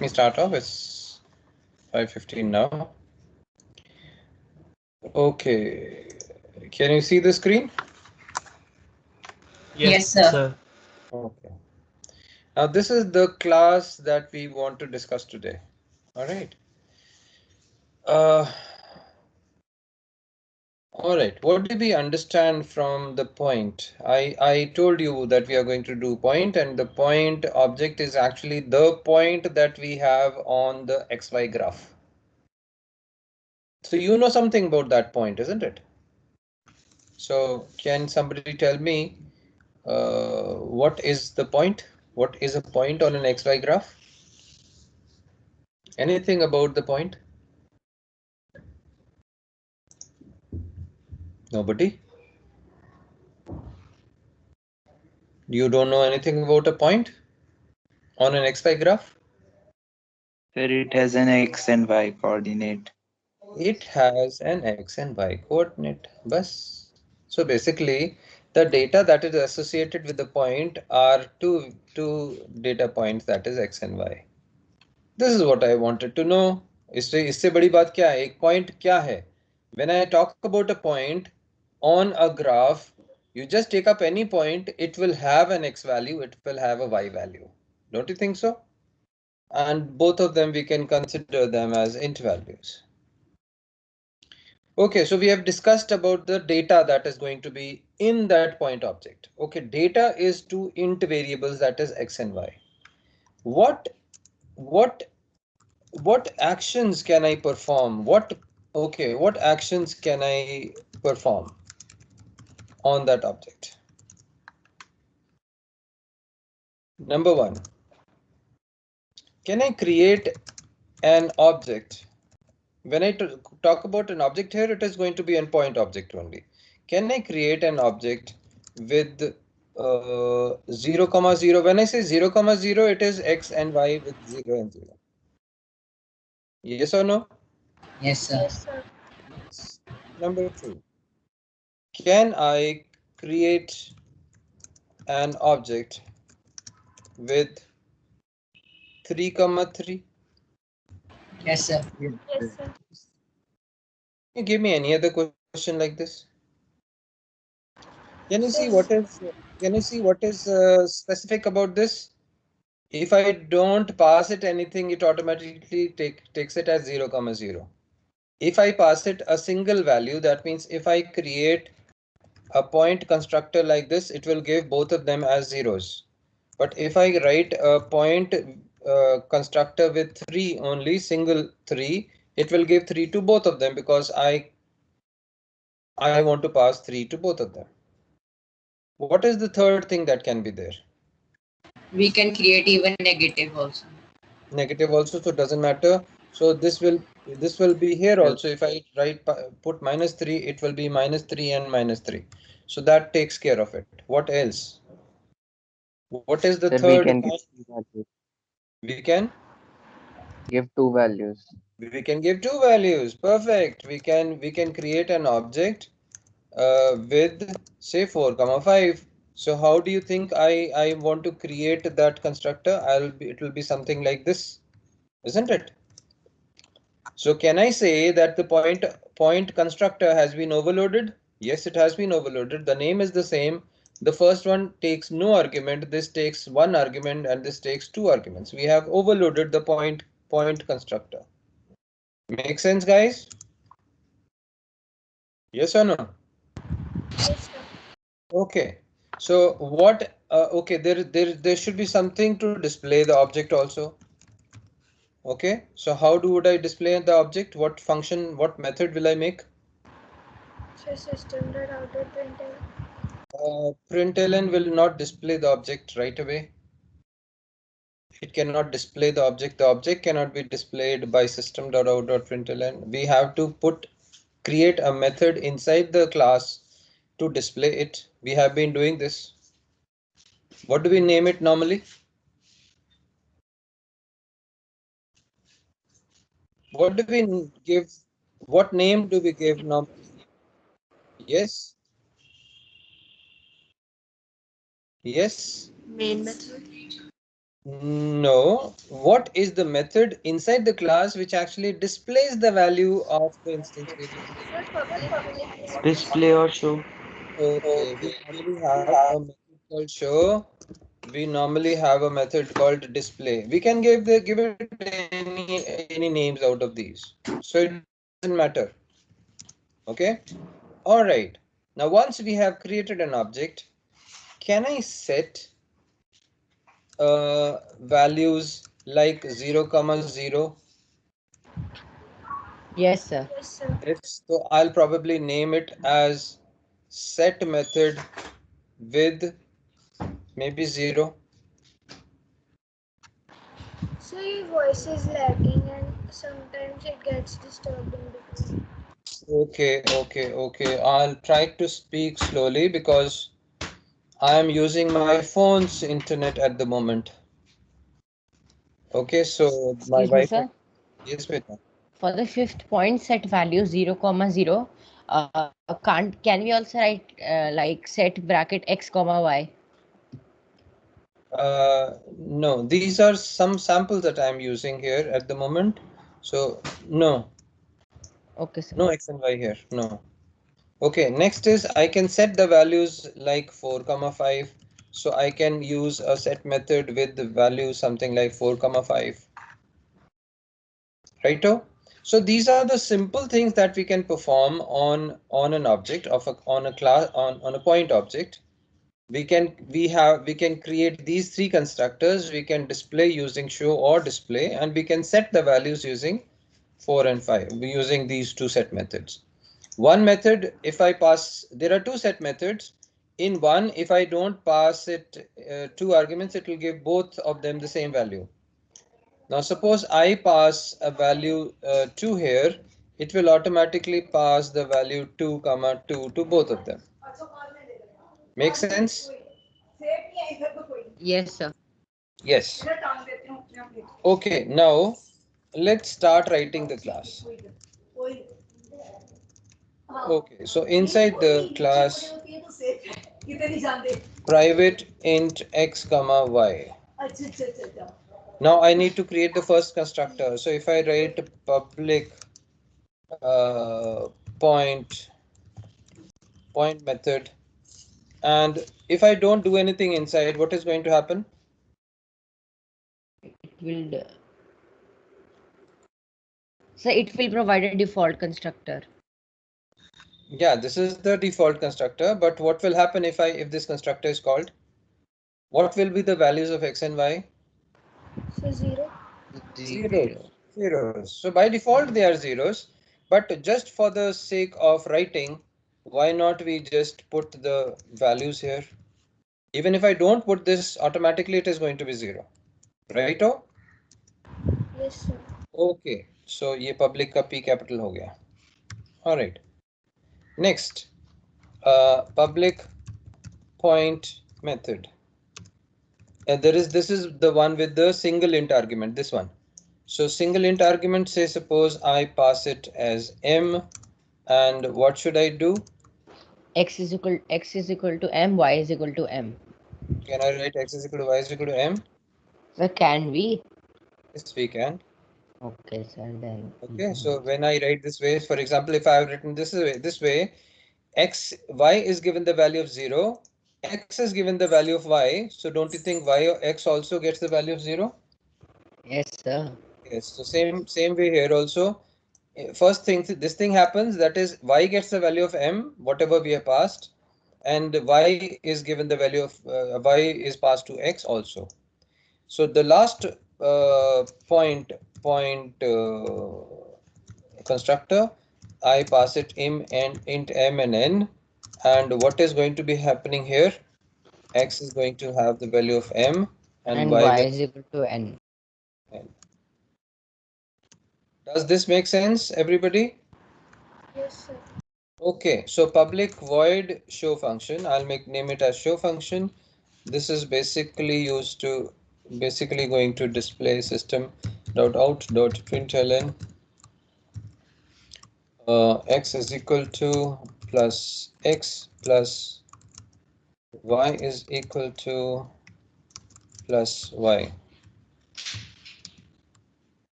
me start off. It's 5:15 now. Okay. Can you see the screen? Yes, sir. Okay. Now this is the class that we want to discuss today. All right. Uh, all right. What do we understand from the point? I told you that we are going to do point, and the point object is actually the point that we have on the XY graph. So you know something about that point, isn't it? So can somebody tell me what is the point? What is a point on an XY graph? Anything about the point? Nobody? You don't know anything about a point on an XY graph? Sir, it has an X and Y coordinate. It has an X and Y coordinate. Bus. So basically, the data that is associated with the point are two data points, that is X and Y. This is what I wanted to know. इससे बड़ी बात क्या है? एक point क्या है? When I talk about a point on a graph, you just take up any point, it will have an X value, it will have a Y value. Don't you think so? And both of them we can consider them as int values. Okay, so we have discussed about the data that is going to be in that point object. Okay, data is two int variables, that is X and Y. What actions can I perform? What actions can I perform on that object? Number one, can I create an object? When I talk about an object here, it is going to be an point object only. Can I create an object with 0, 0? When I say 0, 0, it is X and Y with 0 and 0. Yes or no? Yes, sir. Yes, sir. Yes. Number two, can I create an object with 3, 3? Yes, sir. Yes, sir. Can you give me any other question like this? Can you see Yes. what is specific about this? If I don't pass it anything, it automatically takes it as 0, 0. If I pass it a single value, that means if I create a point constructor like this, it will give both of them as zeros. But if I write a point constructor with 3 only, single 3, it will give 3 to both of them because I want to pass 3 to both of them. What is the third thing that can be there? We can create even negative also. Negative also, so doesn't matter. So this will be here also. If I put -3, it will be -3 and -3. So that takes care of it. What else? What is the Sir, we third can kind? give two values. We can Give two values. give two values. Perfect. We can create an object with say 4, 5. So how do you think I want to create that constructor? It will be something like this, isn't it? So can I say that the point constructor has been overloaded? Yes, it has been overloaded. The name is the same. The first one takes no argument, this takes one argument, and this takes two arguments. We have overloaded the point constructor. Make sense, guys? Yes or no? Yes, sir. Okay. So what? Okay, there should be something to display the object also. Okay. So how would I display the object? What function? What method will I make? System.out.println. Println will not display the object right away. It cannot display the object. The object cannot be displayed by system.out.println. We have to create a method inside the class to display it. We have been doing this. What do we name it normally? What do we give? What name do we give normally? Yes. Yes. Main method. No. What is the method inside the class which actually displays the value of the instance variable? Sir, public void display. Display or show. Okay, we normally have a method called show. We normally have a method called display. We can give it any names out of these. So it doesn't matter. Okay. All right. Now once we have created an object, can I set values like 0 comma 0? Yes, sir. Yes, sir. Yes. So I'll probably name it as set method with maybe 0. So your voice is lagging and sometimes it gets disturbed in between. Okay. I'll try to speak slowly because I am using my phone's internet at the moment. Okay, so my Excuse me, Wi-Fi. sir. Yes, beta. For the fifth point, set value 0, comma 0. Can we also write like set bracket x, comma y? No, these are some samples that I'm using here at the moment. So no, Okay, sir. no X and Y here. No. Okay, next is I can set the values like 4 comma 5. So I can use a set method with the value something like 4 comma 5. Righto? So these are the simple things that we can perform on an object of on a class on a point object. We can create these three constructors. We can display using show or display, and we can set the values using 4 and 5 using these two set methods. One method, if I pass, there are two set methods. In one, if I don't pass it two arguments, it will give both of them the same value. Now suppose I pass a value 2 here, it will automatically pass the value 2 comma 2 to both of them. Make sense? Yes, sir. Yes. Okay, now let's start writing the class. Okay, so inside the class, private int x comma y. Now I need to create the first constructor. So if I write public uh, point point method, and if I don't do anything inside, what is going to happen? It will. So it will provide a default constructor. Yeah, this is the default constructor, but what will happen if this constructor is called? What will be the values of x and y? So 0. Zeros. Zeros. So by default they are zeros, but just for the sake of writing, why not we just put the values here? Even if I don't put this, automatically it is going to be 0. Righto? Yes, sir. Okay. So ये public का P capital हो गया. All right. Next, public point method. And this is the one with the single int argument, this one. So single int argument, say suppose I pass it as m, and what should I do? X is equal to m, y is equal to m. Can I write x is equal to y is equal to m? So can we? Yes, we can. Okay, sir. Then. Okay, so when I write this way, for example, if I have written this way, y is given the value of 0, x is given the value of y. So don't you think y or x also gets the value of 0? Yes, sir. Yes. So same way here also. First thing, this thing happens, that is y gets the value of m, whatever we have passed, and y is given the value of y is passed to x also. So the last point constructor, I pass it int m and n, and what is going to be happening here? X is going to have the value of m, and And y y will is equal to n. n. Does this make sense, everybody? Yes, sir. Okay, so public void show function, I'll name it as show function. This is basically going to display system.out.println x is equal to plus x plus y is equal to plus y.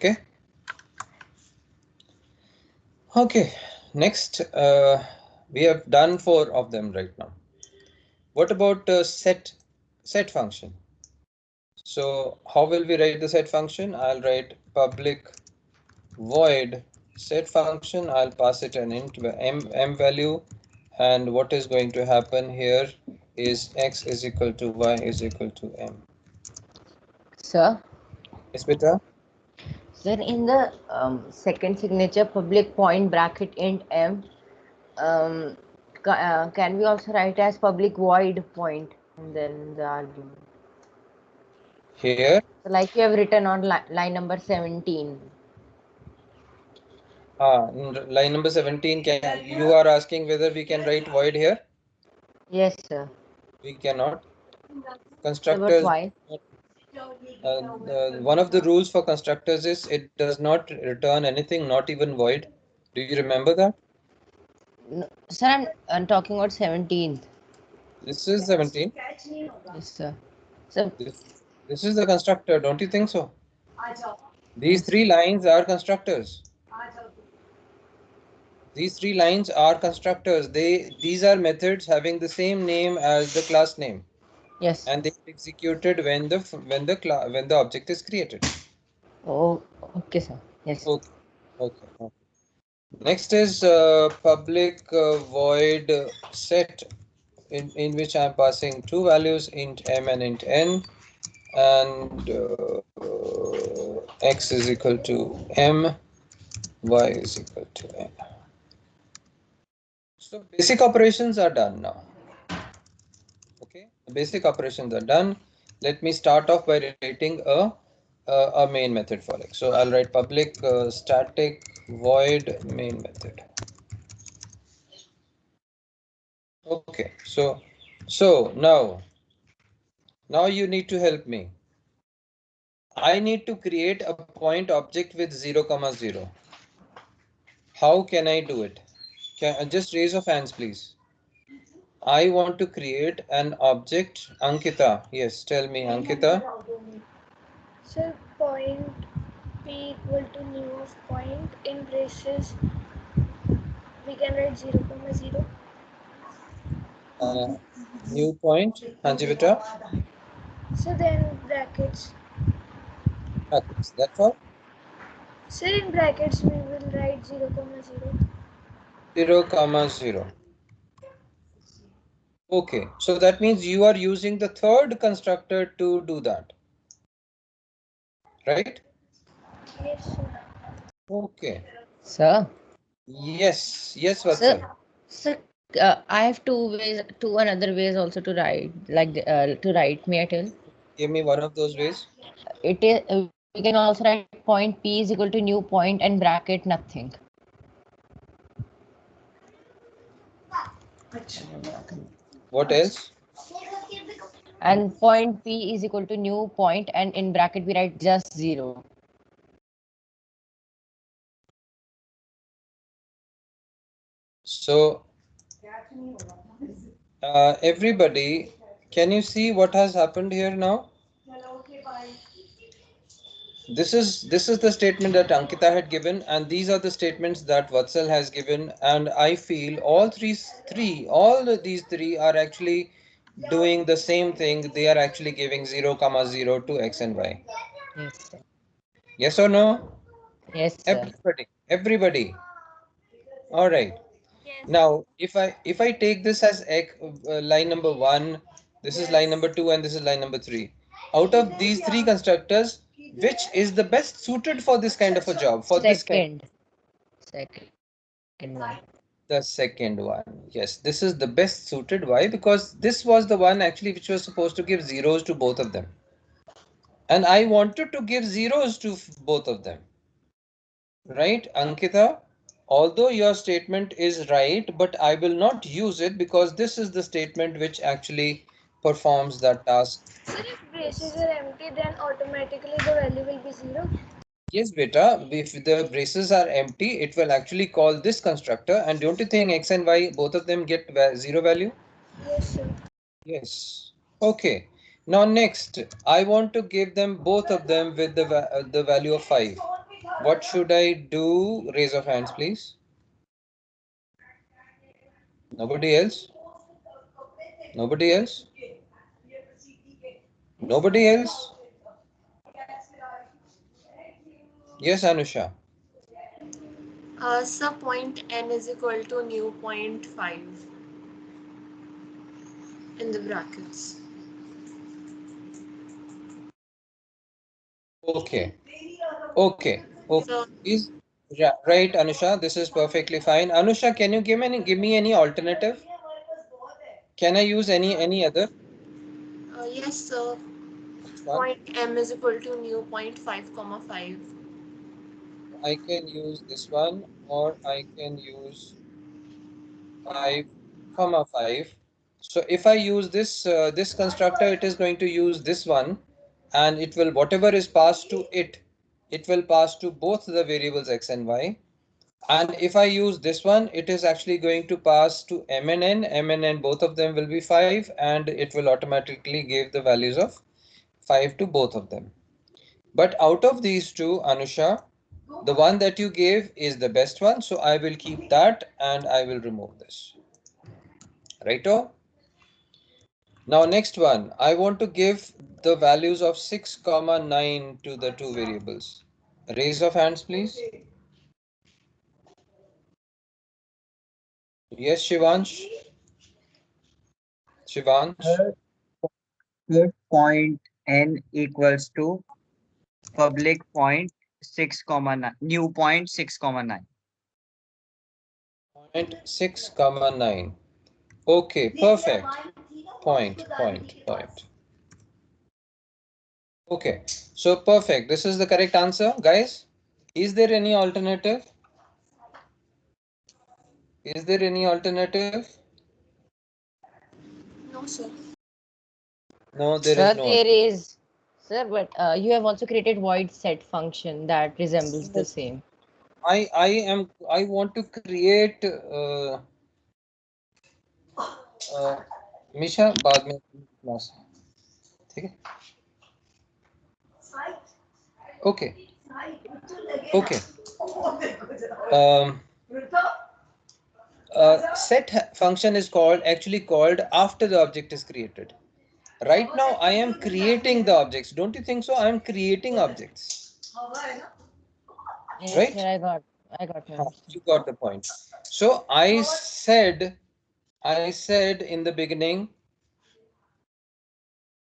Okay. Okay. Next, we have done 4 of them right now. What about set function? So how will we write the set function? I'll write public void set function. I'll pass it an int m value, and what is going to happen here is x is equal to y is equal to m. Sir, Yes, beta. sir, in the second signature, public point bracket int m, can we also write as public void point and then the argument? Here, So like you have written on line number 17. line number 17, you are asking whether we can write void here? Yes, sir. We cannot. So, but Constructors, why? one of the rules for constructors is it does not return anything, not even void. Do you remember that? No, sir, I'm talking about 17th. This is 17. Yes, sir. So, This is the constructor, don't you think so? These 3 lines are constructors. These 3 lines are constructors. These are methods having the same name as the class name, yes. and they are executed when the object is created. Oh, okay, sir. Yes. Okay. Okay. Next is public void set in which I am passing 2 values, int m and int n, and x is equal to m, y is equal to n. So basic operations are done now. Okay, the basic operations are done. Let me start off by writing a main method for x. So I'll write public static void main method. Okay, so now you need to help me. I need to create a point object with 0, 0. How can I do it? Just raise of hands, please. I want to create an object. Ankita, yes, tell me, Ankita. So point p equal to new of point in braces. We can write 0, 0. New point, Hanji beta. So then brackets. That's all. So in brackets we will write 0, 0. 0, 0. Okay, so that means you are using the third constructor to do that, right? Yes, sir. Okay. Sir. Yes, Sir, Vatsal. sir, I have two another ways also to write, like to write. May I tell? Give me one of those ways. It is. We can also write point p is equal to new point and bracket nothing. What else? And point p is equal to new point and in bracket we write just 0. So, everybody, can you see what has happened here now? This is the statement that Ankita had given, and these are the statements that Vatsal has given, and I feel all these three are actually doing the same thing. They are actually giving 0, 0 to x and y. Yes, sir. Yes or no? Yes, sir. Everybody. All right. Yes. Now, if I take this as line number 1, this is line number 2, and this is line number 3. Out of these 3 constructors, which is the best suited for this kind of a job? For this kind. Second one. The second one. Yes, this is the best suited. Why? Because this was the one actually which was supposed to give zeros to both of them. And I wanted to give zeros to both of them. Right, Ankita? Although your statement is right, but I will not use it because this is the statement which actually performs that task. So if braces are empty, then automatically the value will be 0. Yes, beta, if the braces are empty, it will actually call this constructor. And don't you think x and y, both of them get 0 value? Yes, sir. Yes. Okay. Now next, I want to give them both of them with the value of 5. What should I do? Raise of hands, please. Nobody else? Nobody else? Nobody else? Yes, Anusha. Sub point n is equal to new point 5 in the brackets. Okay. Okay. Okay. So Is right, Anusha. This is perfectly fine. Anusha, can you give me any alternative? Can I use any other? yes, sir. Which one? Point m is equal to new point 5 comma 5. I can use this one, or I can use 5 comma 5. So if I use this constructor, it is going to use this one, and it will, whatever is passed to it, it will pass to both the variables x and y. And if I use this one, it is actually going to pass to m and n, both of them will be 5, and it will automatically give the values of 5 to both of them. But out of these two, Anusha, the one that you gave is the best one, so I will keep that and I will remove this. Righto? Now next one, I want to give the values of 6 comma 9 to the two variables. Raise of hands, please. Yes, Shivansh. Shivansh. Third point n equals to public point 6 comma 9, new point 6 comma 9. Point 6 comma 9. Okay, perfect. Point. Okay, so perfect. This is the correct answer, guys. Is there any alternative? Is there any alternative? No, sir. No, there is Sir, no. there is. Sir, but you have also created void set function that resembles the same. I want to create मिशा बाद में class ठीक है okay okay set function is actually called after the object is created. Right now I am creating the objects. Don't you think so? I am creating objects. Yes, Right? sir, I got your answer. You got the point. So I said in the beginning,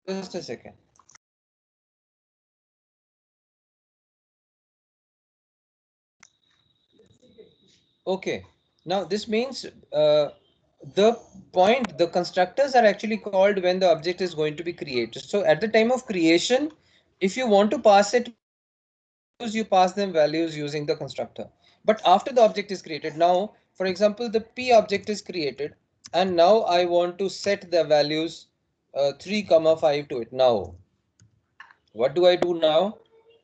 just a second. Okay. Now this means the constructors are actually called when the object is going to be created. So at the time of creation, if you want to pass it values, you pass them values using the constructor. But after the object is created, now, for example, the P object is created, and now I want to set the values 3 comma 5 to it. Now, what do I do now?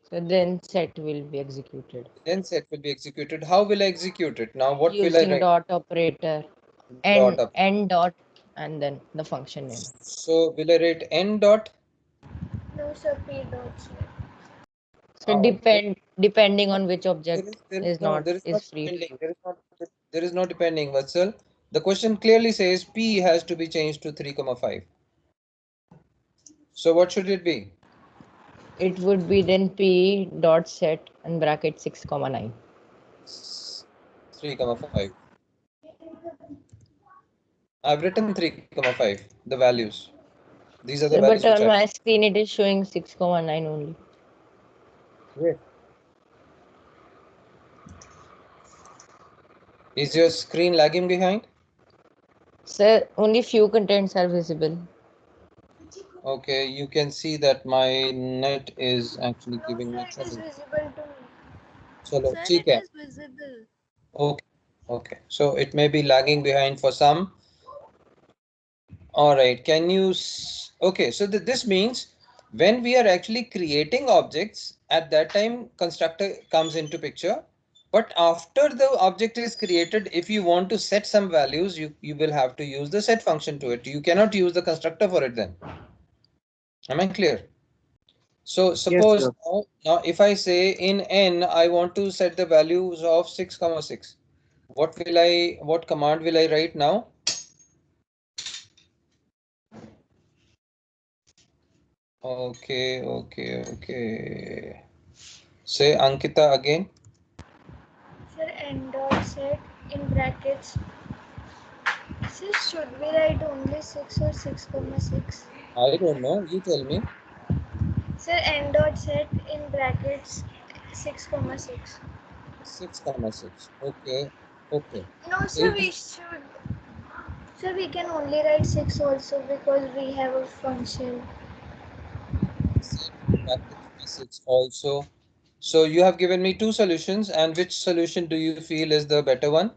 So then set will be executed. Then set will be executed. How will I execute it? Now, what will I Using write? dot operator Dot and up. n dot and then the function name. So, will I write n dot? No, sir, P dot set. So depending on which object There is is not free to depending. use. There is no depending, Vatsal. The question clearly says P has to be changed to 3 comma 5. So, what should it be? It would be then p dot set and bracket 6 comma 9. 3 comma 5. I've written 3 comma 5, the values. These are the So, but values which on I. my screen it is showing 6 comma 9 only. Wait. Is your screen lagging behind? So only few contents are visible. Okay, you can see that my net is actually No, giving sir, me it is trouble. visible to me. Chalo, Sir, ठीक it है. is visible. Okay, okay. So it may be lagging behind for some. All right, can you okay, so this means when we are actually creating objects, at that time constructor comes into picture. But after the object is created, if you want to set some values, you will have to use the set function to it. You cannot use the constructor for it then. Am I clear? So Yes, suppose sir. now if I say in n I want to set the values of 6 comma 6, what command will I write now? Okay. Say Ankita again. Sir, n dot set in brackets. Sir, should we write only 6 or 6 comma 6? I don't know. You tell me. Sir, n dot set in brackets 6 comma 6. 6 comma 6. Okay. No, So sir, if we should. Sir, we can only write 6 also because we have a function. set brackets by 6 also. So you have given me two solutions, and which solution do you feel is the better one?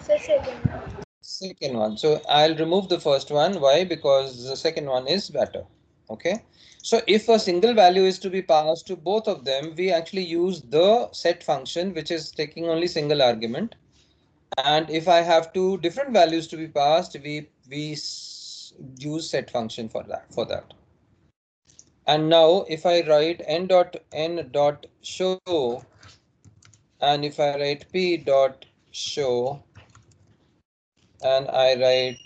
Sir, second one. Second one. So I'll remove the first one. Why? Because the second one is better. Okay. So if a single value is to be passed to both of them, we actually use the set function, which is taking only single argument. And if I have two different values to be passed, use set function for that. And now if I write n dot and if I write p dot show and I write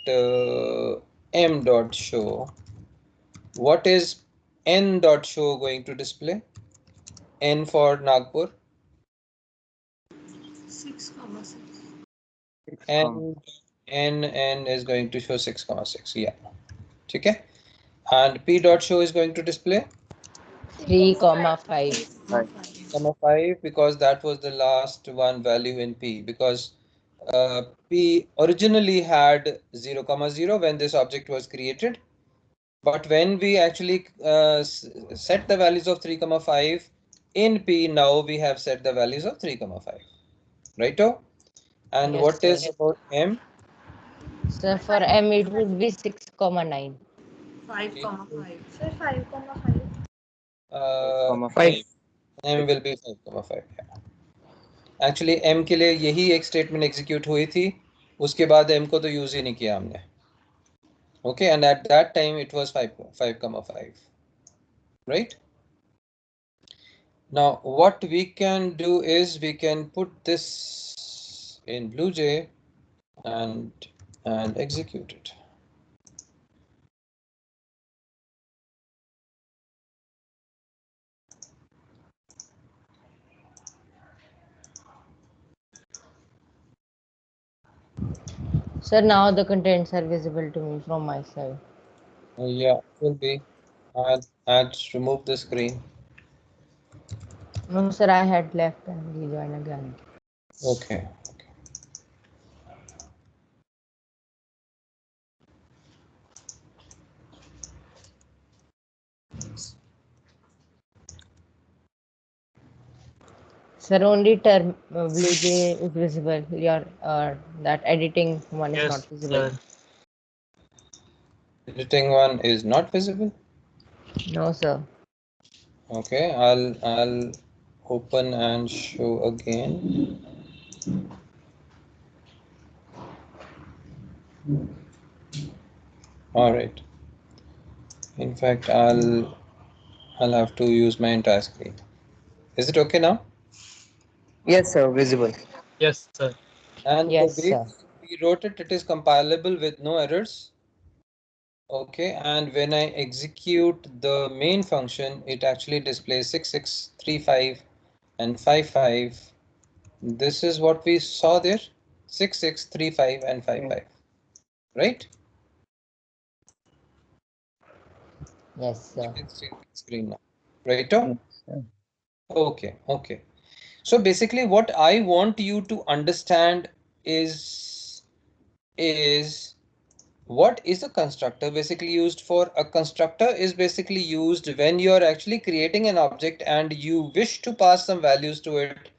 m dot show, what is n dot show going to display? N for Nagpur. 6 comma 6. 6 comma. N n is going to show 6 comma 6. Yeah. Okay. And p dot show is going to display 3 comma 5. 3 comma Right. 5. comma 5 because that was the last one value in p, because p originally had 0 comma 0 when this object was created, but when we actually set the values of 3 comma 5 in p, now we have set the values of 3 comma 5, righto. And Yes, what sir. is about m? So for M it would be 6 comma 9. 5 It comma will 5. Sir, 5 comma 5. 5 comma m 5. m will be 5 comma 5. Actually m के लिए यही एक statement execute हुई थी, उसके बाद m को तो यूज ही नहीं किया हमने. Okay, and at that time it was 5 comma 5, right? Now what we can do is we can put this in BlueJ and execute it. So now the contents are visible to me from my side. Yeah, it will be. Add remove the screen. No, sir, I had left and rejoined again. Okay. Sir, only term blue J is visible. Your that editing one is not Yes, visible. sir. Editing one is not visible. No, sir. Okay, I'll open and show again. All right. In fact, I'll have to use my entire screen. Is it okay now? Yes, sir. Visible. Yes, sir. And the Yes, way sir. we wrote it, it is compilable with no errors. Okay, and when I execute the main function, it actually displays 6635 and 55. This is what we saw there, 6635 and Yes, 55, right? Yes, You sir. can see the screen now, righto? yes, sir. Okay. So basically what I want you to understand is what is a constructor basically used for. A constructor is basically used when you are actually creating an object and you wish to pass some values to it.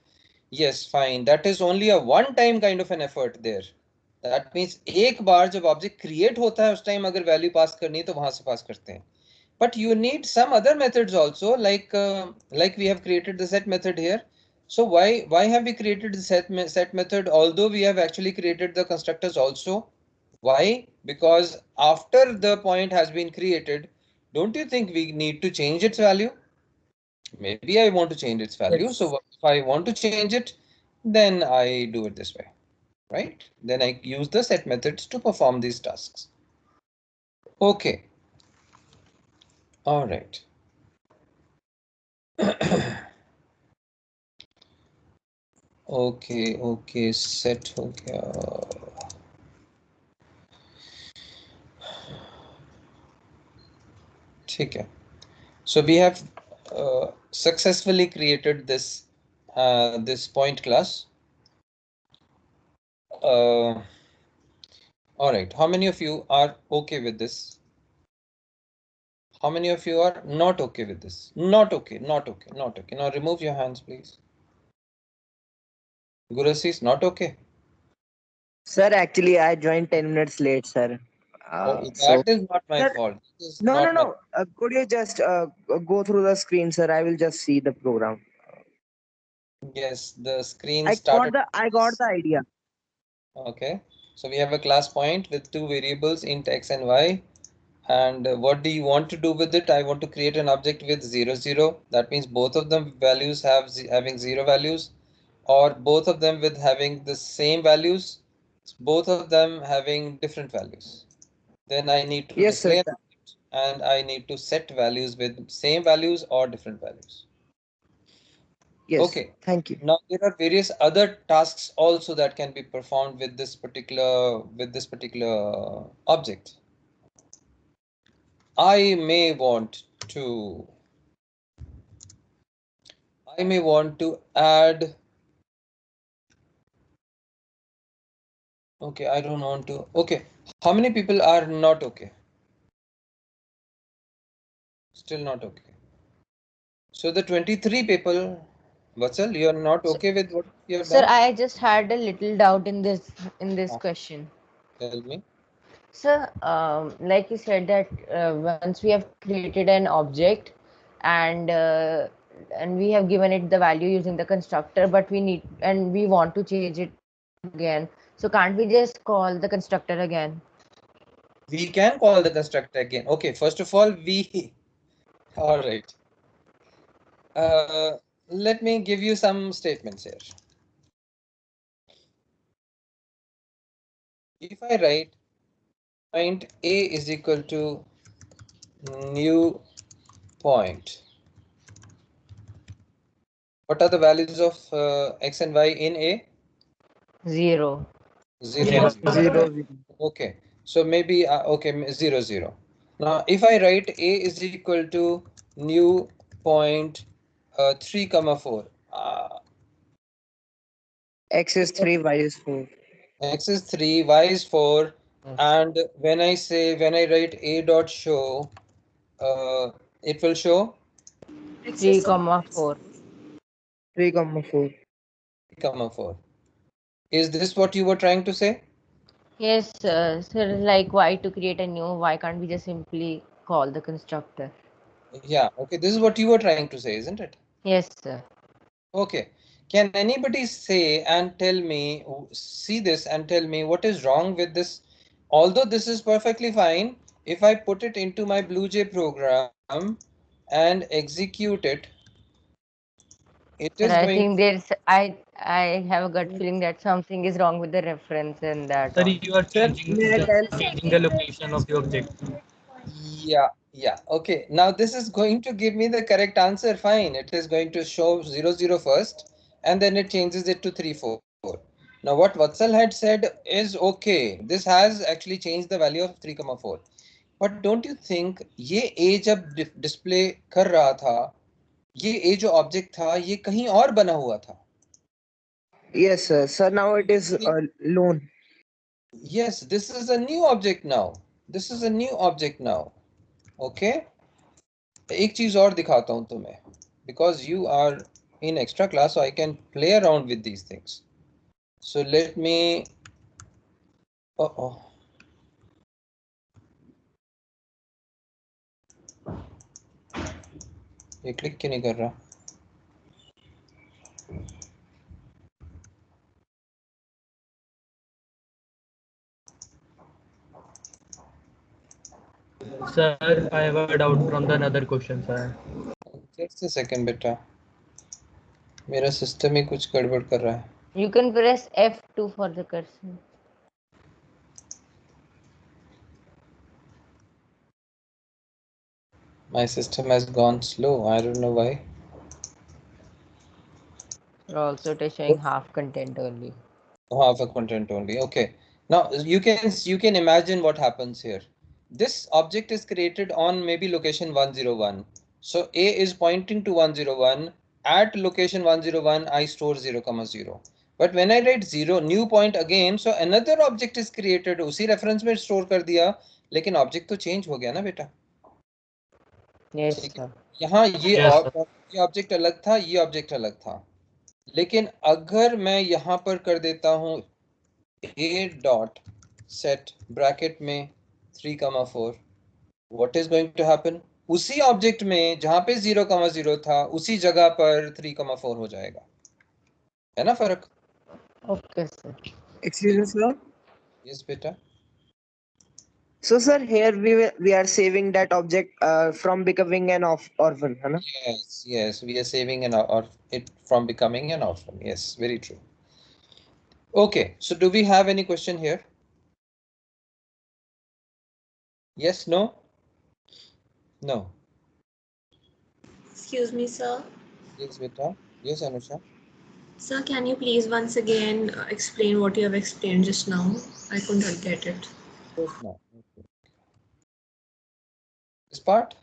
Yes, fine. That is only a one time kind of an effort there. That means एक बार जब object create होता है उस time अगर value pass करनी है तो वहां से pass करते हैं. But you need some other methods also, like we have created the set method here. So why have we created the set method although we have actually created the constructors also? Why? Because after the point has been created, don't you think we need to change its value? Maybe I want to change its value. Yes. So if I want to change it, then I do it this way, right? Then I use the set methods to perform these tasks. Okay. All right. Okay, set हो गया. ठीक है. So we have successfully created this point class. All right. How many of you are okay with this? How many of you are not okay with this? Not okay, not okay, not okay. Now remove your hands, please. Gurasi is not okay. Sir, actually, I joined 10 minutes late, sir. That is not my Sir, fault. This is no, no, not my. no. Could you just go through the screen, sir? I will just see the program. Yes, the screen started. I got the idea. Okay. So we have a class point with two variables int x and y. And what do you want to do with it? I want to create an object with 0, 0. That means both of them values having 0 values, or both of them with having the same values, both of them having different values. Then I need to Yes, sir. display an object and I need to set values with same values or different values. Yes. Okay. Thank you. Now there are various other tasks also that can be performed with this particular object. I may want to add. Okay, I don't want to. Okay, how many people are not okay? Still not okay. So the 23 people, Vatsal, you are not So, okay with what you have sir, done? I just had a little doubt in this Uh, question. Tell me. So, like you said that once we have created an object and uh, and we have given it the value using the constructor, but we want to change it again. So can't we just call the constructor again? We can call the constructor again. Okay, first of all, we. All right. Let me give you some statements here. If I write point A is equal to new point, what are the values of x and y in A? 0. 0 Zero, and 0. zero. Okay, so maybe okay, 0, 0. Now, if I write A is equal to new point 3 comma 4, X is 3, Y is 4. x is 3, y is 4, Yes. and when I write A dot show, it will show 3 comma 4. 3, 4. 3 comma 4. Is this what you were trying to say? Yes, sir, like why to create a new? Why can't we just simply call the constructor? Yeah, okay, this is what you were trying to say, isn't it? Yes, sir. Okay. Can anybody say and tell me, see this and tell me what is wrong with this? Although this is perfectly fine, if I put it into my BlueJ program and execute it, it Sir, is I going. think I have a gut feeling that something is wrong with the reference and that Sir, all. you are Sir, changing may I the tell? changing the location of the object. Yeah, yeah. Okay. Now this is going to give me the correct answer. Fine. It is going to show 0, 0 first, and then it changes it to 3, 4. Now what Vatsal had said is okay. This has actually changed the value of 3, 4. But don't you think ये a जब display कर रहा था, ये a जो object था, ये कहीं और बना हुआ था. Yes, sir. Sir, now it is loan. Yes, this is a new object now. This is a new object now. Okay. एक चीज और दिखाता हूं तुम्हें, because you are in extra class, so I can play around with these things. So let me. Oh, ये click क्यों नहीं कर रहा? Sir, I have a doubt from the another question, sir. Just a second बेटा, मेरा system ही कुछ गड़बड़ कर रहा है. You can press F2 for the cursor. My system has gone slow. I don't know why. Also, it is showing half content only. Half a content only. Okay. Now you can imagine what happens here. This object is created on maybe location 101. So A is pointing to 101. At location 101, I store 0, 0. But when I write 0, new point again, so another object is created. उसी reference में store कर दिया, लेकिन object तो change हो गया ना बेटा. Yes, ठीक है. sir. यहाँ ये Yes, sir. object अलग था, ये object अलग था. लेकिन अगर मैं यहाँ पर कर देता हूँ a dot set bracket में 3, 4, what is going to happen? उसी ऑब्जेक्ट में जहां पे 0, 0 था उसी जगह पर 3, 4 हो जाएगा, है ना फर्क? Okay, sir. Excuse me, sir. Yes बेटा. So, sir, here we are saving that object from becoming an orphan, है ना? Yes, we are saving or it from becoming an orphan. Yes, very true. Okay, so do we have any question here? Yes, no? No. Excuse me, sir. Yes beta. Yes Anusha. Sir, can you please once again explain what you have explained just now? I couldn't get it. Of course not. Okay. This part?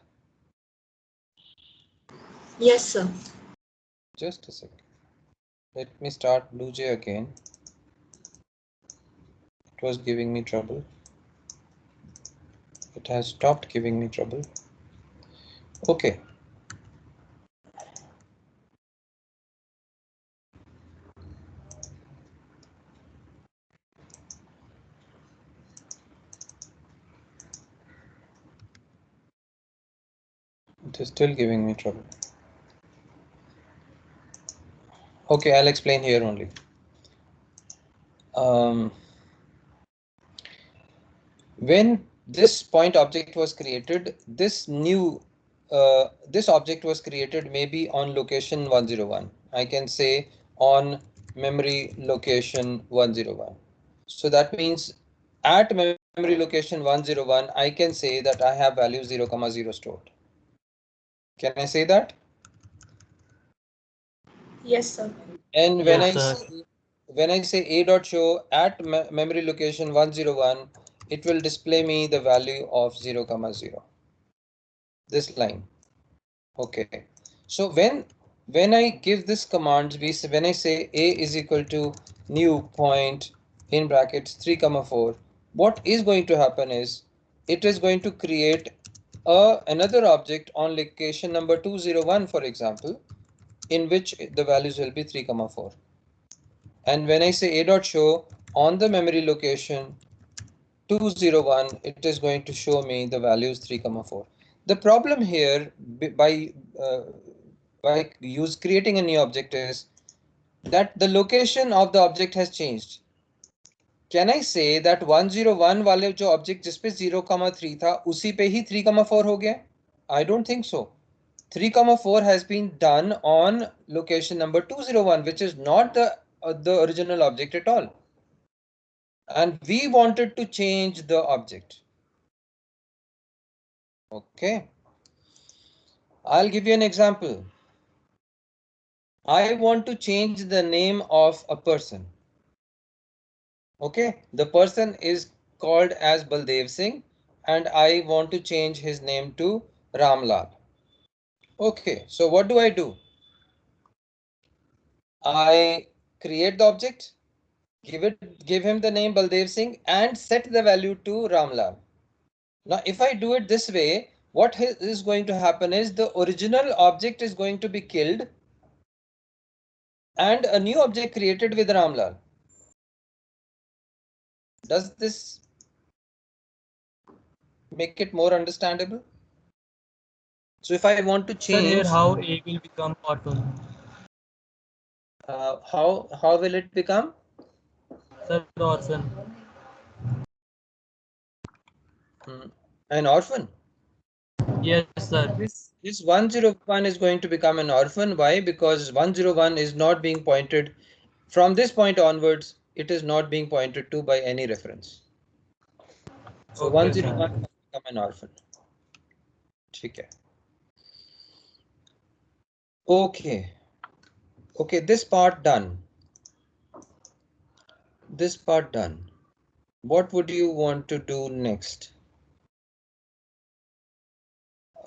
Yes, sir. Just a second. Let me start BlueJ again. It was giving me trouble. It has stopped giving me trouble. Okay. It is still giving me trouble. Okay, I'll explain here only. When this point object was created, this object was created maybe on location 101. I can say on memory location 101. So that means at memory location 101, I can say that I have value 0, 0 stored. Can I say that? Yes, sir. And when Yes, I say a dot show at memory location 101, it will display me the value of 0, 0. This line. Okay. So when I give this command, when I say a is equal to new point in brackets 3, 4, what is going to happen is it is going to create another object on location number 201, for example, in which the values will be 3, 4. And when I say a dot show on the memory location 201, it is going to show me the values 3, 4. The problem here by creating a new object is that the location of the object has changed. Can I say that 101 वाले जो object जिस पे 0, 3 था उसी पे ही 3, 4 हो गया? I don't think so. 3, 4 has been done on location number 201, which is not the original object at all. And we wanted to change the object. Okay. I'll give you an example. I want to change the name of a person. Okay, the person is called as Baldev Singh and I want to change his name to Ramlal. Okay, so what do? I create the object, give him the name Baldev Singh and set the value to Ramlal. Now, if I do it this way, what is going to happen is the original object is going to be killed and a new object created with Ramlal. Does this make it more understandable? So if I want to sir, here change, how A will become orphan? how will it become? Sir, orphan. An orphan. Yes, sir. This 101 is going to become an orphan. Why? Because 101 is not being pointed from this point onwards. It is not being pointed to by any reference. So Okay, 101 sir. will become an orphan. Okay. Okay. Okay. This part done. This part done. What would you want to do next?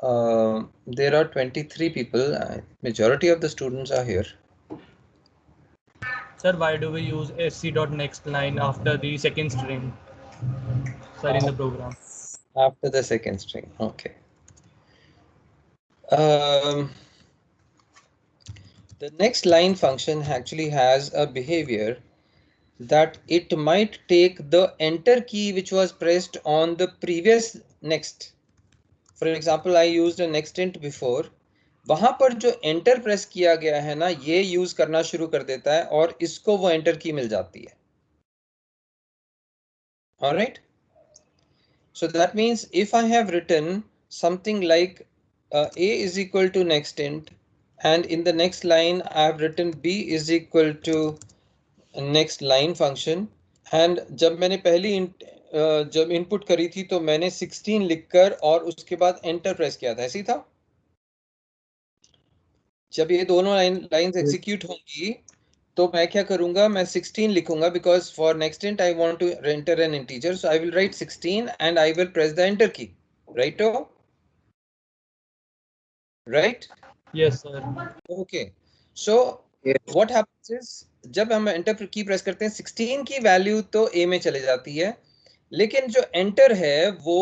There are 23 people. Majority of the students are here. Sir, why do we use sc dot next line after the second string? Sir, in the program. After the second string. Okay. Um, the next line function actually has a behavior that it might take the enter key which was pressed on the previous next. For example, I used a next int before. वहां पर जो enter press किया गया है ना, ये use करना शुरू कर देता है और इसको वो एंटर की मिल जाती है. All right. So that means if I have written something like a is equal to next int, and in the next line I have written b is equal to next line function, and जब मैंने पहली जब input करी थी तो मैंने 16 लिखकर और उसके बाद एंटर प्रेस किया था. ऐसे ही था. जब ये दोनों लाइंस एग्जीक्यूट होंगी तो मैं क्या करूंगा, मैं 16 लिखूंगा because for next int I want to enter an integer, so I will write 16 and I will press the enter key. Right? Right? Yes, sir. Okay. So Yes. What happens is जब हम enter की press करते हैं 16 की value तो ए में चले जाती है, लेकिन जो एंटर है वो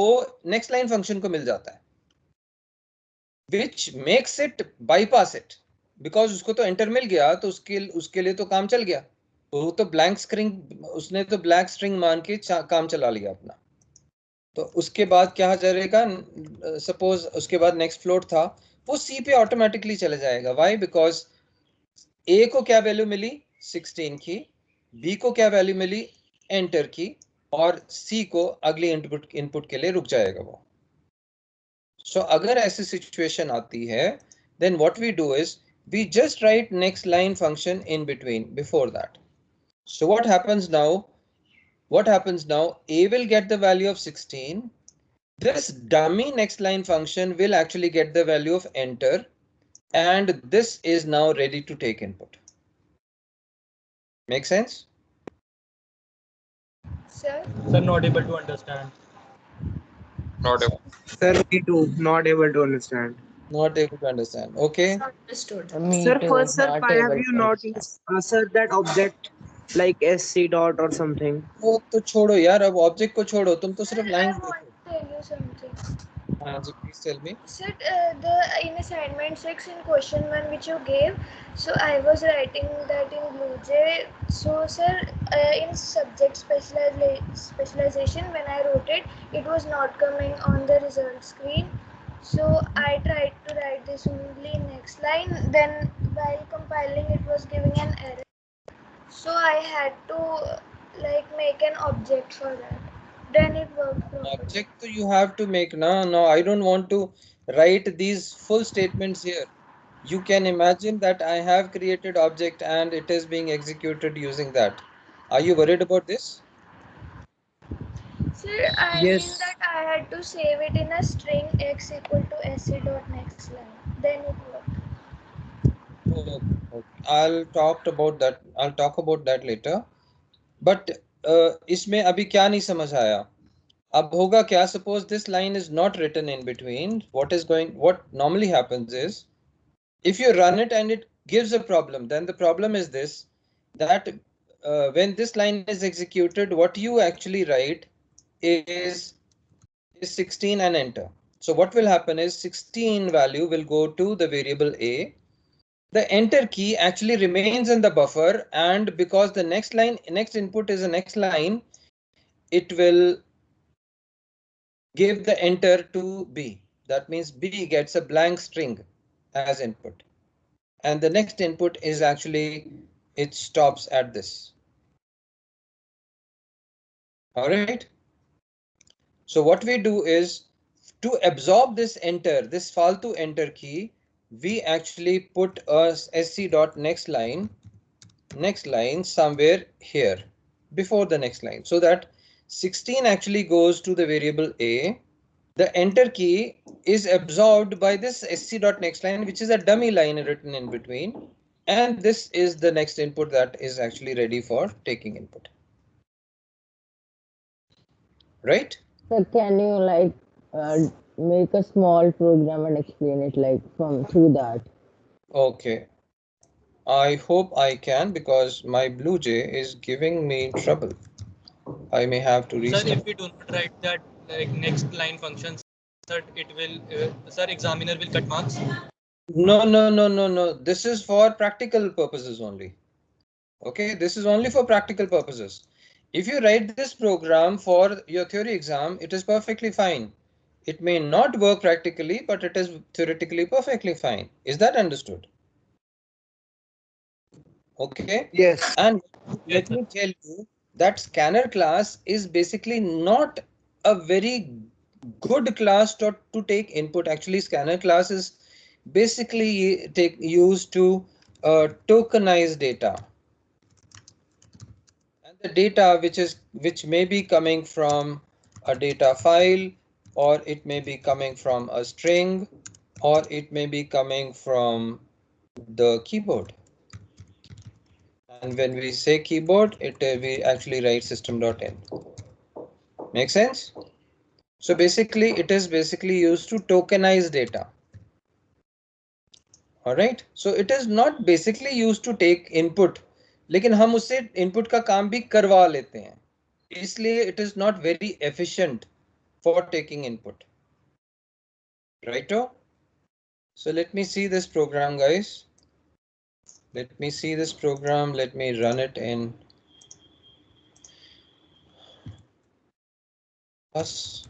नेक्स्ट लाइन फंक्शन को मिल जाता है, which makes it bypass it, because उसको तो एंटर मिल गया तो उसके लिए तो काम चल गया. वो तो ब्लैंक स्ट्रिंग, उसने तो ब्लैंक स्ट्रिंग मान के काम चला लिया अपना. तो उसके बाद क्या करेगा, सपोज उसके बाद नेक्स्ट फ्लोट था, वो सी पे ऑटोमेटिकली चले जाएगा. व्हाई? बिकॉज ए को क्या वैल्यू मिली 16 की, बी को क्या वैल्यू मिली एंटर की, और सी को अगली इनपुट के लिए रुक जाएगा वो. So अगर ऐसी सिचुएशन आती है, then what we do is we just write next line function in between before that. So what happens now? What happens now? A will get the value of 16. This dummy next line function will actually get the value of enter, and this is now ready to take input. Make sense? Sir, Sir, not able to understand. Not able. Sir, me too. Not able to understand. Not able to understand. Okay. Understood. Me Sir, too, first, sir, not why have able you to not understand. used, sir, that object like sc dot or something? वो तो छोड़ो यार, अब object को छोड़ो, तुम तो सिर्फ I लाइंस want देखो. to tell you something. हाँ जी, please tell me. Sir, the in assignment 6 in question 1 which you gave, so I was writing that in Blue J. So sir, in subject specialization when I wrote it, it was not coming on the result screen. So I tried to write this only next line. Then while compiling, it was giving an error. So I had to like make an object for that. Then it worked properly. Object you have to make. No, I don't want to write these full statements here. You can imagine that I have created object and it is being executed using that. Are you worried about this? Sir, I mean Yes. that I had to save it in a string x equal to sc dot next line. Then it worked. Oh, okay. I'll talk about that later. But इसमें अभी क्या नहीं समझ आया? अब होगा क्या? Suppose this line is not written in between. What normally happens is, if you run it and it gives a problem, then the problem is this, that when this line is executed, what you actually write is 16 and enter. So what will happen is 16 value will go to the variable a. The enter key actually remains in the buffer, and because the next input is the next line, it will give the enter to b. That means b gets a blank string as input, and the next input is actually, it stops at this. All right. So what we do is To absorb this enter, this faltu enter key, we actually put a sc dot next line somewhere here before the next line, so that 16 actually goes to the variable a. The enter key is absorbed by this sc dot next line, which is a dummy line written in between, and this is the next input that is actually ready for taking input. Right? So can you like make a small program and explain it like from through that? Okay. I hope I can, because my BlueJ is giving me trouble. I may have to Sir, restart. if we do not write that like next line function, sir, it will, sir, examiner will cut marks. No. This is for practical purposes only. Okay, this is only for practical purposes. If you write this program for your theory exam, it is perfectly fine. It may not work practically, but it is theoretically perfectly fine. Is that understood? Okay. Yes. And Yes, let sir. me tell you that scanner class is basically not a very good class to take input. Actually, scanner class is basically used to tokenize data, and the data which may be coming from a data file, or it may be coming from a string, or it may be coming from the keyboard. And when we say keyboard, we actually write system.in. Make sense? So basically, it is basically used to tokenize data. All right. So it is not basically used to take input, लेकिन हम उससे input का काम भी करवा लेते हैं. इसलिए it is not very efficient for taking input. Righto? So let me see this program, guys. Let me see this program. Let me run it in us.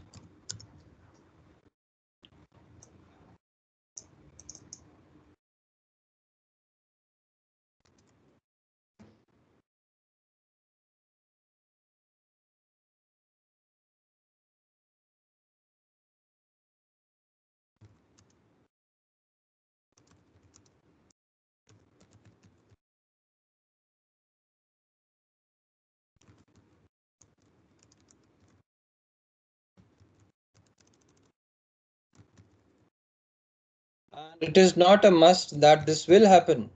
And it is not a must that this will happen.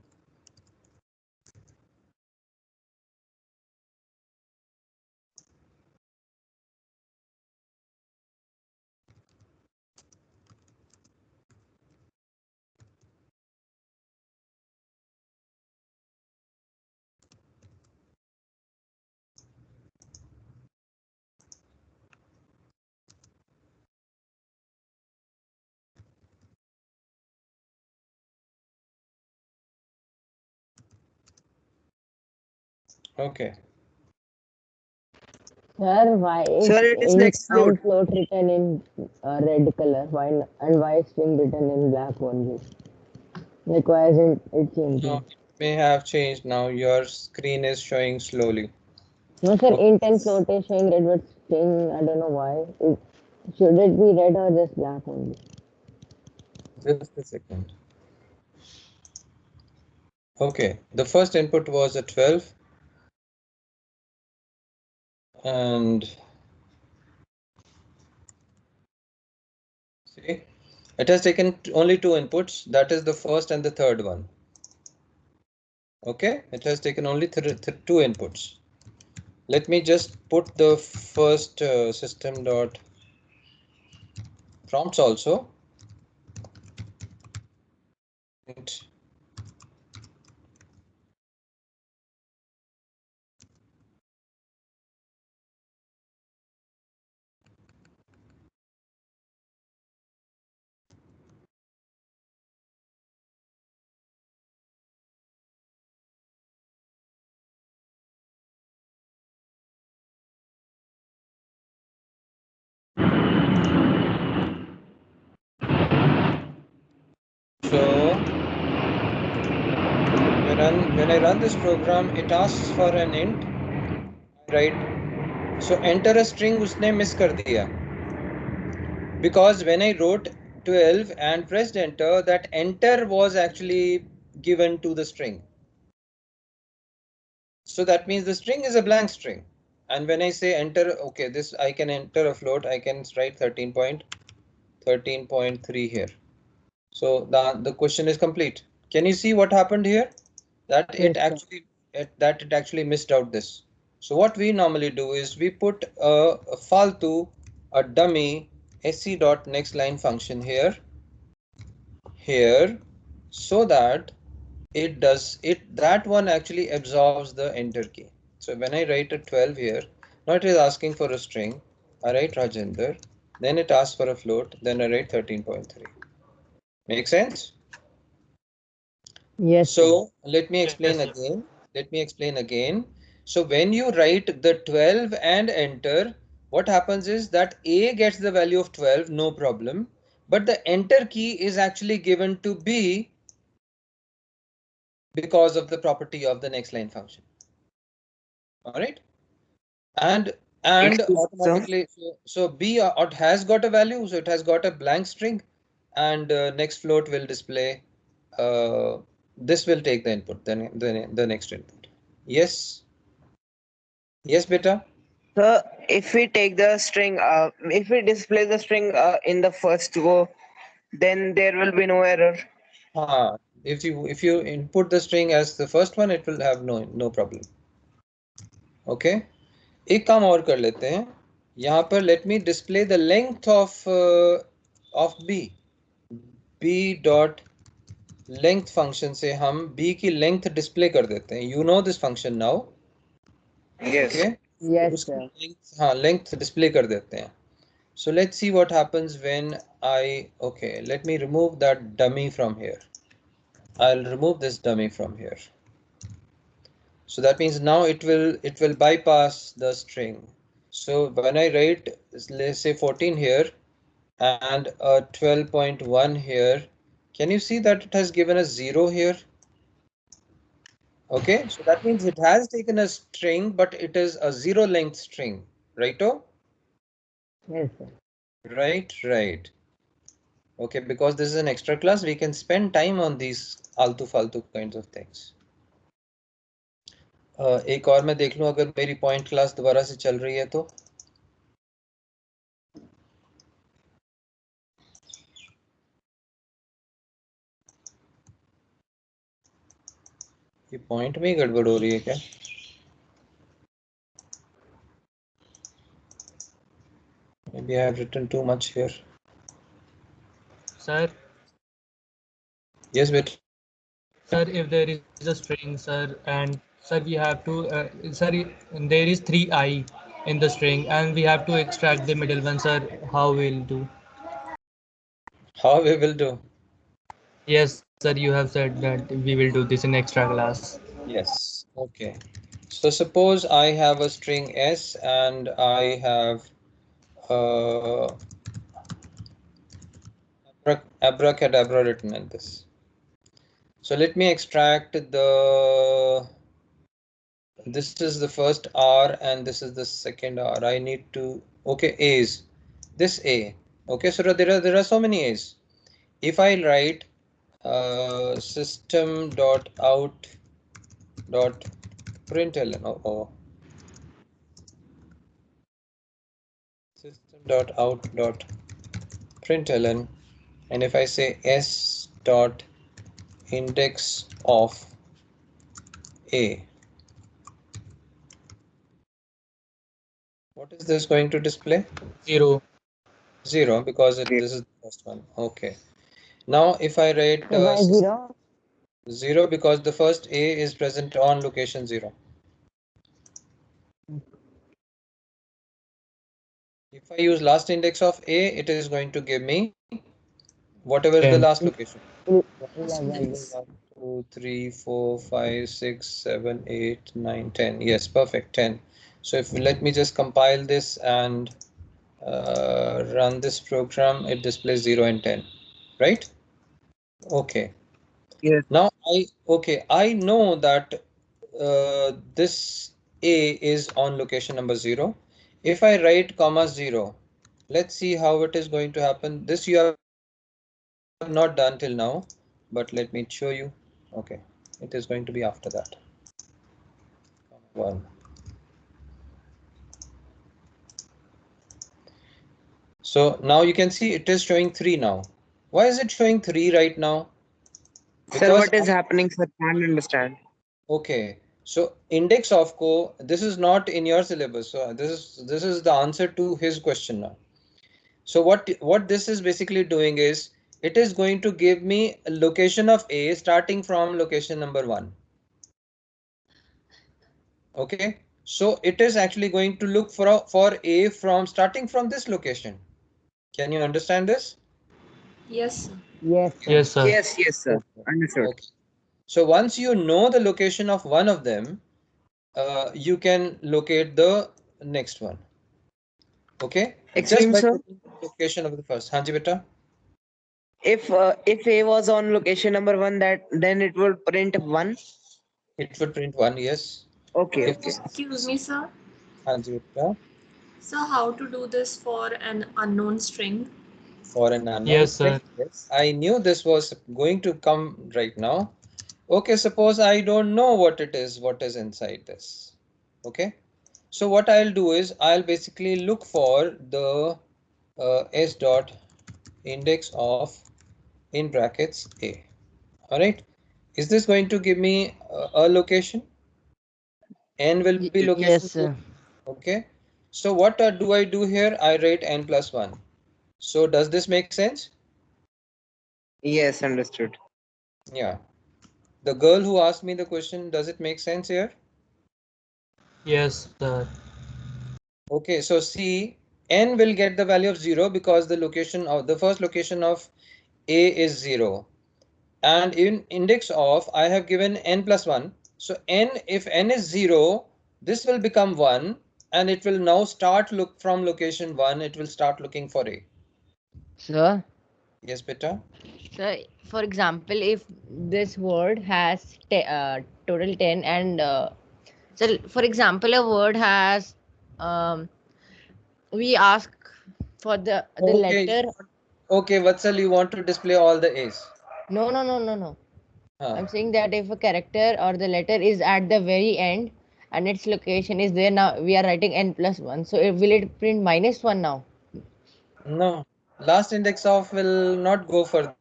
Okay. Sir, why is Sir, it is int next and load. float written in red color? And why is string written in black only? Like why isn't it No, changing? it may have changed now. Your screen is showing slowly. No, sir, Okay. int and float is showing red, but string, I don't know why. Should it be red or just black only? Just a second. Okay, the first input was a 12, and see, it has taken only two inputs. That is the first and the third one. Okay, it has taken only two inputs. Let me just put the first system dot prompts also. And so when I run this program, it asks for an int, right? So enter a string उसने miss कर दिया. Because when I wrote 12 and pressed enter, that enter was actually given to the string. So that means the string is a blank string. And when I say enter, okay, this I can enter a float, I can write 13.13.3 here. So the question is complete. Can you see what happened here? That it Yes, sir. actually missed out this. So what we normally do is we put a faltu, a dummy sc dot next line function here, so that it does it, that one actually absorbs the enter key. So when I write a 12 here, now it is asking for a string. I write Rajender, then it asks for a float, then I write 13.3. Make sense? Yes, sir. So let me explain Yes, sir. again. Let me explain again. So when you write the 12 and enter, what happens is that A gets the value of 12, no problem. But the enter key is actually given to B because of the property of the next line function. All right. And Excuse me, sir. automatically, so B has got a value, so it has got a blank string, and next float will display. Uh, this will take the input, then the next input. Yes. Yes, beta. So if we take the string, if we display the string in the first go, then there will be no error. If you input the string as the first one, it will have no problem. Okay. एक काम और कर लेते हैं. यहाँ पर let me display the length of b dot length function से हम b की length display कर देते हैं. You know this function now. Yes. Okay. Yes, उसकी sir. length display कर देते हैं. So let's see what happens when okay, let me remove that dummy from here. I'll remove this dummy from here. So that means now it will bypass the string. So when I write, let's say 14 here and a 12.1 here, can you see that it has given a 0 here? Okay, so that means it has taken a string, but it is a 0 length string, righto? Yes, sir. Right. Okay, because this is an extra class, we can spend time on these altu faltu kinds of things. एक और मैं देख लूं अगर मेरी point class दोबारा से चल रही है तो. ये पॉइंट में ही गड़बड़ हो रही है क्या? Maybe I have written too much here. Sir, Yes, but sir, if there is a string, sir, and sir, we have to, sir, there is 3i in the string, and we have to extract the middle one, sir. How we'll do? how we will do? Yes, sir, you have said that we will do this in extra class. Yes. Okay. So suppose I have a string s and I have uh, abracadabra written in this. So let me extract this is the first R and this is the second R. I need to, okay, A's. This A. Okay, so there are so many A's. If I write system dot out dot println, system dot out dot println, and if I say s dot index of A, what is this going to display? 0. 0, because this is the first one. Okay. Now if I write So why 0? 0, because the first A is present on location 0. If I use last index of A, it is going to give me whatever is the 10. last location. 11. 1, 2, 3, 4, 5, 6, 7, 8, 9, 10. Yes, perfect, 10. So if let me just compile this and run this program, it displays 0 and 10, right? Okay. Yes. Now I know that this A is on location number 0. If I write comma 0, Let's see how it is going to happen. This you have not done till now, but let me show you. Okay, it is going to be after that. One. So now you can see it is showing 3 now. Why is it showing 3 right now? Sir, Because what is happening, sir? Can't understand. okay, so index of co, this is not in your syllabus. So this is the answer to his question now. So what this is basically doing is it is going to give me a location of A starting from location number 1. Okay, so it is actually going to look for A from starting from this location. Can you understand this? Yes, sir. Yes, sir. Yes, sir. Yes, sir. Okay. Understood. Okay. So once you know the location of one of them, you can locate the next one. Okay, just Extreme, by sir. checking the location of the first. Hanji beta. If A was on location number 1, that then it will print 1. It would print 1, yes. Okay, If okay. this Excuse me, sir. Hanji beta So how to do this for an unknown string? for an unknown Yes, string, sir. yes. I knew this was going to come right now. Okay, suppose I don't know what it is, what is inside this. Okay, so what I'll do is I'll basically look for the s dot index of in brackets A. All right. Is this going to give me a location? N will be location Yes, 2. sir. Okay. So what do I do here? I write n plus 1. So does this make sense? Yes, understood. Yeah. The girl who asked me the question, does it make sense here? Yes, sir. Okay. So see, n will get the value of 0 because the location of the first location of A is 0. And in index of I have given n plus 1. So n, if n is 0, this will become 1 and it will now start look from location 1, it will start looking for A. Sir. Yes, beta? So, for example, if this word has total 10 and so for example, a word has um, we ask for the Okay, letter. okay, Vatsal, you want to display all the A's. No. Huh. I'm saying that if a character or the letter is at the very end and its location is there, now we are writing n plus 1. So will it print minus 1 now? No, last index of will not go further.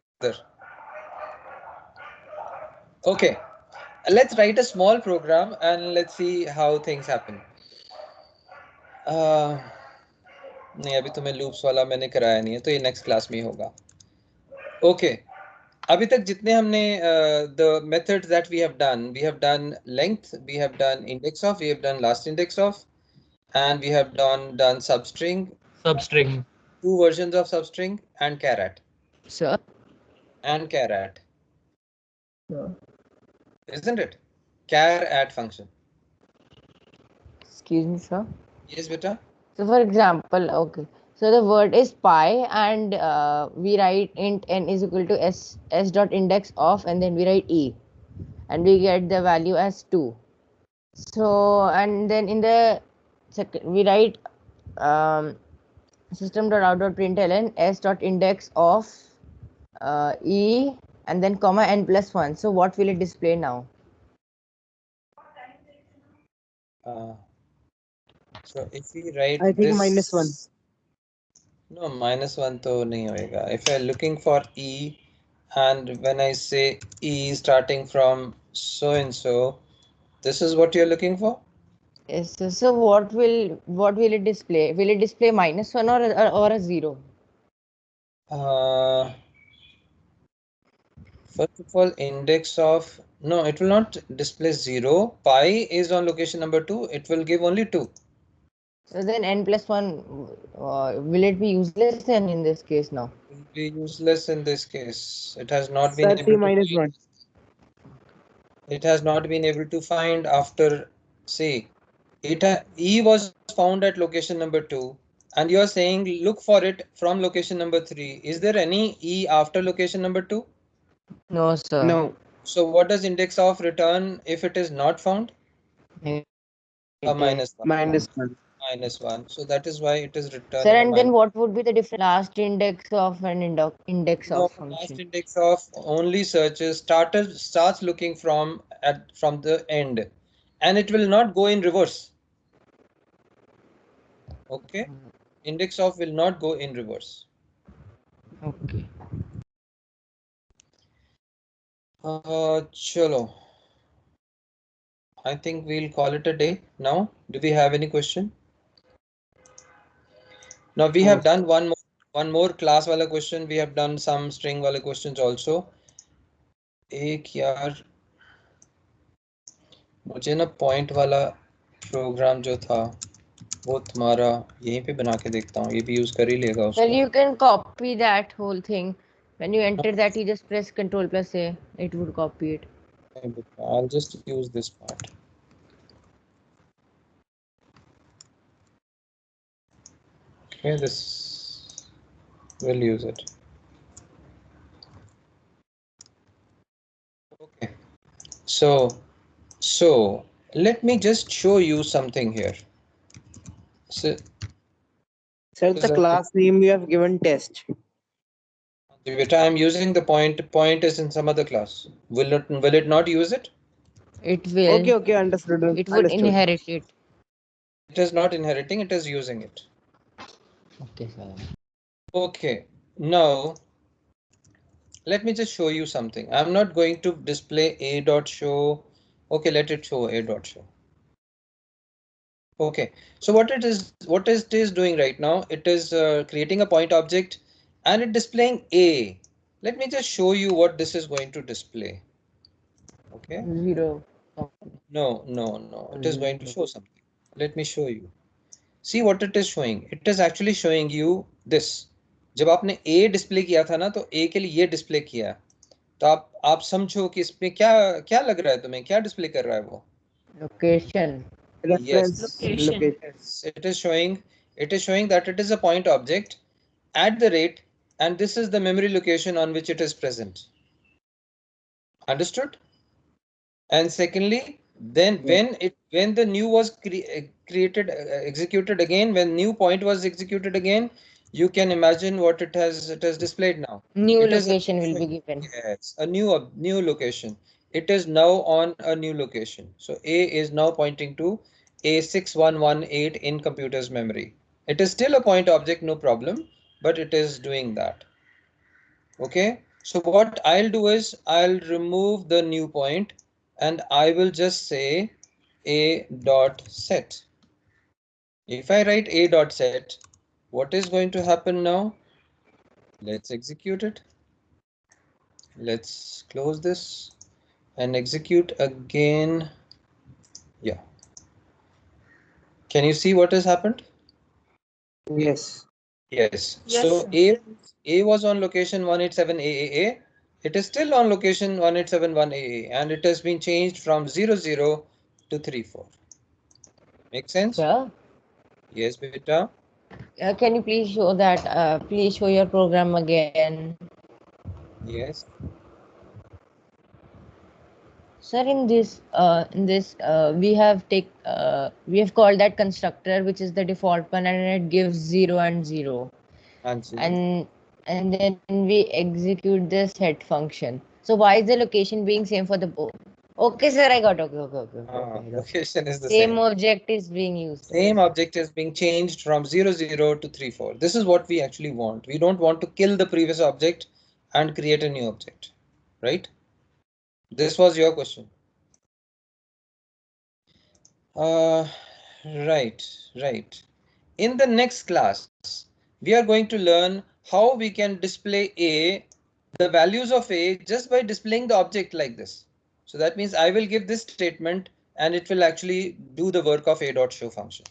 Okay, let's write a small program and let's see how things happen. Uh, नहीं अभी तुम्हें loops वाला मैंने कराया नहीं है तो ये नेक्स्ट क्लास में ही होगा. ओके, अभी तक जितने हमने the methods that we have done length, we have done index of, we have done last index of, and we have done substring, Substring. two versions of substring, and caret. Sir. And caret, Sir. isn't it? Caret function. Excuse me, sir. Yes, beta. So, for example, okay. So the word is pi, and we write int n is equal to s dot index of, and then we write e, and we get the value as 2. So and then in the second we write system dot out dot println s dot index of e, and then comma n plus 1. So what will it display now? Uh, so if we write I think this, -1. no, -1 तो नहीं होएगा. If I am looking for e, and when I say e starting from so and so, this is what you're looking for? Yes, so what will it display? Will it display -1 or a 0? Uh, First of all, index of, no, it will not display 0. Pi is on location number 2. It will give only 2. So then n plus 1, will it be useless then in this case now? It will be useless in this case. It has not been Sir, able C to -1. find. It has not been able to find after, say, E was found at location number 2, and you are saying look for it from location number 3. Is there any E after location number 2? No, sir. No. So what does index of return if it is not found? Negative. A -1. -1. -1. So that is why it is Sir, returning a and then minus. what would be the difference last index of an index No, of last function? index of only searches starts looking from the end, and it will not go in reverse. Okay, index of will not go in reverse. Okay. Chalo. I think we'll call it a day now. Do we have any question? Now we have done one more class wala question. We have done some string wala questions also. एक यार मुझे ना point वाला program जो था वो तुम्हारा यहीं पे बना के देखता हूँ, ये भी यूज कर ही लेगा Sir, उसको. you can copy that whole thing. When you enter that, you just press Control plus A. It would copy it. I'll just use this part. Okay, this will use it. Okay, so let me just show you something here. So, Sir, the class name you have given test. Beta, I'm using the point. Point is in some other class. Will it not use it? It will. Okay, understood. It would Understood. inherit it. It is not inheriting, it is using it. Okay, sir. Okay, now let me just show you something. I'm not going to display a dot show. Okay, let it show a dot show. Okay, so what it is doing right now, it is creating a point object and it displaying a. Let me just show you what this is going to display. Okay, 0. no, it is going to show something. Let me show you. See what it is showing. It is actually showing you this. जब आपने a display किया था ना, तो a के लिए ये display किया है. तो आप समझो कि इसमें क्या क्या लग रहा है तुम्हें, क्या डिस्प्ले कर रहा है वो. Location. Reference Location. location. It is showing that it is a point object at the rate, and this is the memory location on which it is present. Understood? And secondly, then when the new was created executed again, when new point was executed again, you can imagine what it has displayed now. New It is location will showing, be given. yes, a new location. It is now on a new location. So A is now pointing to A6118 in computer's memory. It is still a point object, no problem, but it is doing that. Okay, so what I'll do is I'll remove the new point and I will just say a dot set. If I write a dot set, what is going to happen now? Let's execute it. Let's close this and execute again. Yeah. Can you see what has happened? Yes. Yes. Yes, So sir. A was on location 187 AAA. It is still on location 1871 AA and it has been changed from 00 to 34. Make sense? Sir, Yes, beta. can you please show that? Please show your program again. Yes. Sir, we have called that constructor, which is the default one, and it gives 0 and 0. Answer. And then we execute the set function. So why is the location being same for the both? Okay, sir, I got okay. Location is the Same same. object is being used. Same object is being changed from 00 to 34. This is what we actually want. We don't want to kill the previous object and create a new object, right? This was your question. Right. In the next class, we are going to learn how we can display the values of A just by displaying the object like this. So that means I will give this statement and it will actually do the work of A.show function.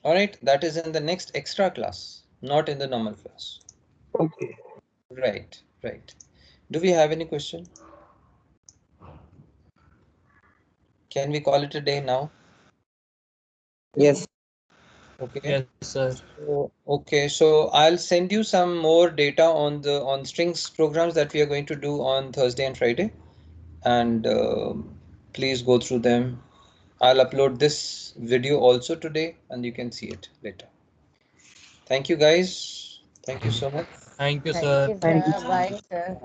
All right, that is in the next extra class, not in the normal class. Okay. Right. Do we have any question? Can we call it a day now? Yes. Okay. Yes, sir. So I'll send you some more data on strings programs that we are going to do on Thursday and Friday, and please go through them I'll upload this video also today and you can see it later. Thank you guys. Thank you so much. Thank you, Thank sir. you, Thank you. sir. Bye, sir.